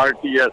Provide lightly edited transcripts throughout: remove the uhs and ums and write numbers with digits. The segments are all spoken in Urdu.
RTS,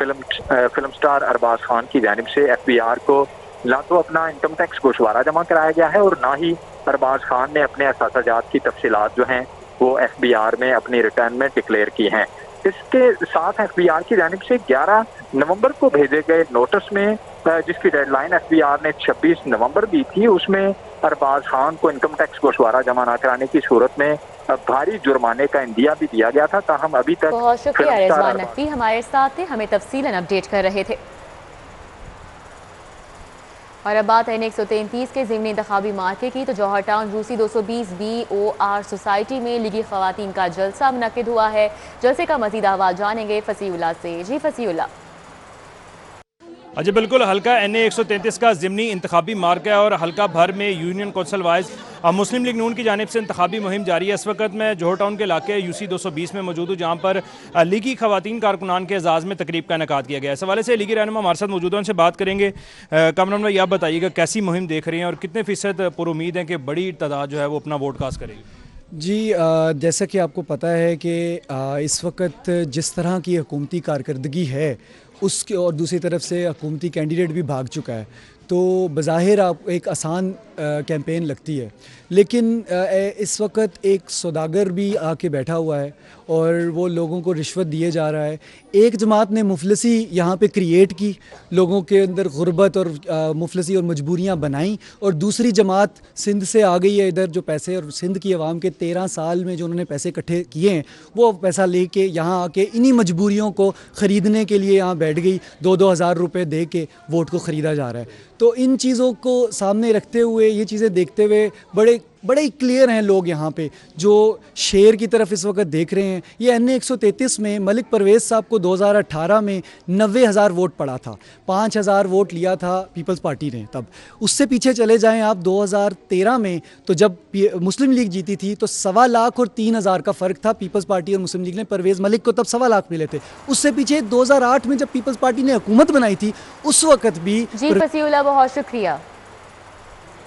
film star Arbaaz Khan کی جانب سے FBR کو نہ تو اپنا انکم ٹیکس گوشوارہ جمع کرایا گیا ہے اور نہ ہی ارباز خان نے اپنے اثاثہ جات کی تفصیلات جو ہیں وہ FBR میں اپنی ریٹرن میں ڈکلیئر کی ہیں۔ اس کے ساتھ FBR کی جانب سے 11 نومبر کو بھیجے گئے نوٹس میں جس کی ڈیڈ لائن FBR نے 26 نومبر دی تھی، اس میں ارباز خان کو انکم ٹیکس گوشوارہ جمع نہ کرانے کی صورت میں بھاری جرمانے کا اندیہ بھی دیا گیا تھا، تاہم ابھی تک بہت شکریہ رضوان نقوی ہمارے ساتھ تھے، ہمیں تفصیلاً اپڈیٹ کر رہے تھے۔ اور اب بات ہے N133 کے ضمنی انتخابی مارکے کی، تو جوہر ٹاؤن روسی 220 BOR سوسائٹی میں لیگی خواتین کا جلسہ منعقد ہوا ہے۔ جلسے کا مزید احوال جانیں گے فصیح اللہ سے۔ جی فصیح اللہ۔ جی بالکل، حلقہ NA133 کا ضمنی انتخابی مارکہ اور حلقہ بھر میں یونین کونسل وائز مسلم لیگ نون کی جانب سے انتخابی مہم جاری ہے۔ اس وقت میں جوہر ٹاؤن کے علاقے UC 220 میں موجود ہوں، جہاں پر لیگی خواتین کارکنان کے اعزاز میں تقریب کا انعقاد کیا گیا ہے۔ اس حوالے سے لیگی رہنما ہمارے ساتھ موجود ہیں، ان سے بات کریں گے۔ کامران بھائی، آپ بتائیے گا کیسی مہم دیکھ رہے ہیں اور کتنے فیصد پر امید ہیں کہ بڑی تعداد جو ہے وہ اپنا ووٹ کاسٹ کرے گی؟ جی جیسا کہ آپ کو پتہ ہے کہ اس وقت جس طرح کی حکومتی کارکردگی ہے اس کے، اور دوسری طرف سے حکومتی کینڈیڈیٹ بھی بھاگ چکا ہے، تو بظاہر آپ ایک آسان کیمپین لگتی ہے، لیکن اس وقت ایک سوداگر بھی آ کے بیٹھا ہوا ہے اور وہ لوگوں کو رشوت دیے جا رہا ہے۔ ایک جماعت نے مفلسی یہاں پہ کریٹ کی، لوگوں کے اندر غربت اور مفلسی اور مجبوریاں بنائیں، اور دوسری جماعت سندھ سے آ گئی ہے ادھر، جو پیسے اور سندھ کی عوام کے 13 سال میں جو انہوں نے پیسے اکٹھے کیے ہیں وہ پیسہ لے کے یہاں آ کے انہی مجبوریوں کو خریدنے کے لیے یہاں بیٹھ گئی، 2-2 ہزار روپے دے کے ووٹ کو خریدا جا رہا ہے۔ تو ان چیزوں کو سامنے رکھتے ہوئے، یہ چیزیں دیکھتے ہوئے بڑے کلیئر ہیں لوگ یہاں پہ جو شیر کی طرف اس وقت دیکھ رہے ہیں۔ یہ NA133 میں ملک پرویز صاحب کو 2018 میں 90,000 ووٹ پڑا تھا، 5,000 ووٹ لیا تھا پیپلز پارٹی نے تب۔ اس سے پیچھے چلے جائیں آپ 2013 میں، تو جب مسلم لیگ جیتی تھی تو 1.25 لاکھ اور 3,000 کا فرق تھا پیپلز پارٹی اور مسلم لیگ نے، پرویز ملک کو تب 1.25 لاکھ ملے تھے۔ اس سے پیچھے 2008 میں جب پیپلز پارٹی نے حکومت بنائی تھی اس وقت بھی۔ جی فصیح اللہ، بہت شکریہ۔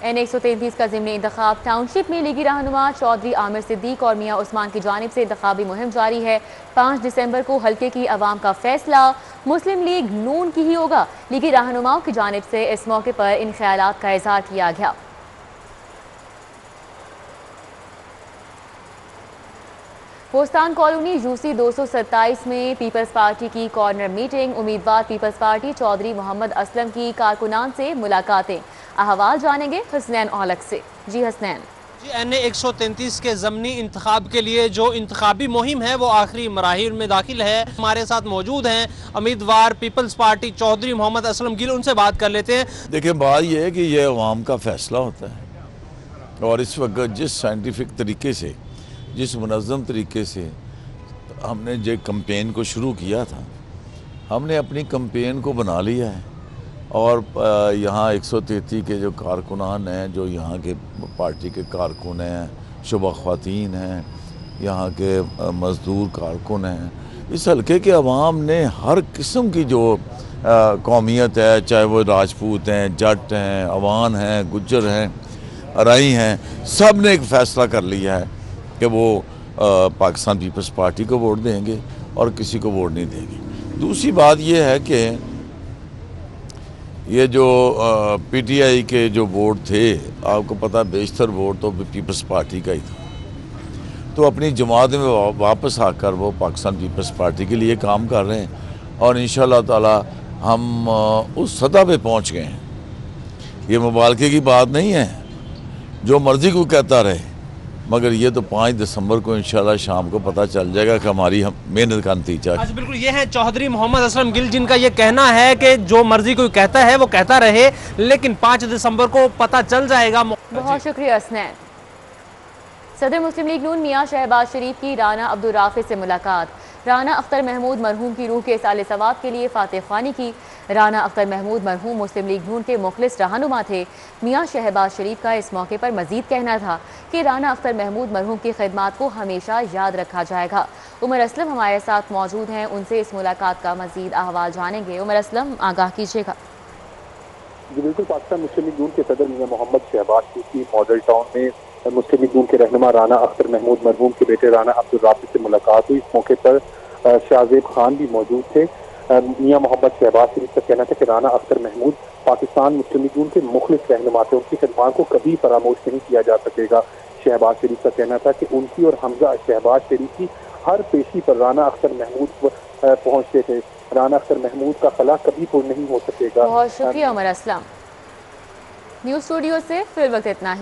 N133 کا ضمنی انتخاب ٹاؤن شپ میں لیگی رہنما چودھری عامر صدیق اور میاں عثمان کی جانب سے انتخابی مہم جاری ہے۔ 5 دسمبر کو حلقے کی عوام کا فیصلہ مسلم لیگ نون کی ہی ہوگا۔ لیگی رہنماؤں کی جانب سے اس موقع پر ان خیالات کا اظہار کیا گیا۔ بوستان کالونی UC 227 میں پیپلز پارٹی کی کارنر میٹنگ، امیدوار پیپلز پارٹی چودھری محمد اسلم کی کارکنان سے ملاقاتیں۔ احوال جانیں گے حسنین اولک سے۔ جی حسنین۔ جی NA133 کے ضمنی انتخاب کے لیے جو انتخابی مہم ہے وہ آخری مراحل میں داخل ہے۔ ہمارے ساتھ موجود ہیں امیدوار پیپلز پارٹی چودھری محمد اسلم گل، ان سے بات کر لیتے ہیں۔ دیکھیں، بات یہ ہے کہ یہ عوام کا فیصلہ ہوتا ہے، اور اس وقت جس سائنٹیفک طریقے سے، جس منظم طریقے سے ہم نے جو کمپین کو شروع کیا تھا، ہم نے اپنی کمپین کو بنا لیا ہے، اور یہاں 133 کے جو کارکنان ہیں، جو یہاں کے پارٹی کے کارکن ہیں، شعبہ خواتین ہیں، یہاں کے مزدور کارکن ہیں، اس حلقے کے عوام نے ہر قسم کی جو قومیت ہے، چاہے وہ راجپوت ہیں، جٹ ہیں، عوان ہیں، گجر ہیں، ارائی ہیں، سب نے ایک فیصلہ کر لیا ہے کہ وہ پاکستان پیپلز پارٹی کو ووٹ دیں گے اور کسی کو ووٹ نہیں دیں گے۔ دوسری بات یہ ہے کہ یہ جو PTI کے جو ووٹ تھے، آپ کو پتہ بیشتر ووٹ تو پیپلز پارٹی کا ہی تھا، تو اپنی جماعت میں واپس آ کر وہ پاکستان پیپلز پارٹی کے لیے کام کر رہے ہیں، اور انشاءاللہ تعالی ہم اس سطح پہ پہنچ گئے ہیں۔ یہ مبالغے کی بات نہیں ہے، جو مرضی کو کہتا رہے، مگر یہ تو 5 دسمبر کو انشاءاللہ شام کو پتہ چل جائے گا کہ ہماری محنت کا نتیجہ ہے۔ بالکل، یہ ہے چودھری محمد اسلم گل، جن کا یہ کہنا ہے کہ جو مرضی کوئی کہتا ہے وہ کہتا رہے، لیکن 5 دسمبر کو پتہ چل جائے گا۔ بہت شکریہ اسنین۔ صدر مسلم لیگ نون میاں شہباز شریف کی رانا عبدالرافع سے ملاقات۔ رانا اختر محمود مرحوم کی روح کے اصالِ ثواب کے لیے فاتح خوانی کی۔ رانا اختر محمود مرحوم مسلم لیگ نون کے مخلص رہنما تھے۔ میاں شہباز شریف کا اس موقع پر مزید کہنا تھا کہ رانا اختر محمود مرحوم کی خدمات کو ہمیشہ یاد رکھا جائے گا۔ عمر اسلم ہمارے ساتھ موجود ہیں، ان سے اس ملاقات کا مزید احوال جانیں گے۔ عمر اسلم، آگاہ کیجیے گا۔ جی بالکل، پاکستان مسلم لیگ نون کے صدر میاں محمد شہباز شریف کی ماڈل ٹاؤن میں مسلم لیگ نون کے رہنما رانا اختر محمود مرحوم کے بیٹے رانا عبدالرافع سے ملاقات ہوئی۔ اس موقع پر شاہ زیب خان بھی موجود تھے۔ میاں محمد شہباز شریف کا کہنا تھا کہ رانا اختر محمود پاکستان مسلم لیگ نون کے مخلص رہنما تھے، ان کی خدمات کو کبھی فراموش نہیں کیا جا سکے گا۔ شہباز شریف کا کہنا تھا کہ ان کی اور حمزہ شہباز شریف کی ہر پیشی پر رانا اختر محمود پہنچتے تھے، رانا اختر محمود کا خلا کبھی پر نہیں ہو سکے گا۔ بہت شکریہ عمر اسلم۔ نیوز اسٹوڈیو سے فی الوقت اتنا ہی۔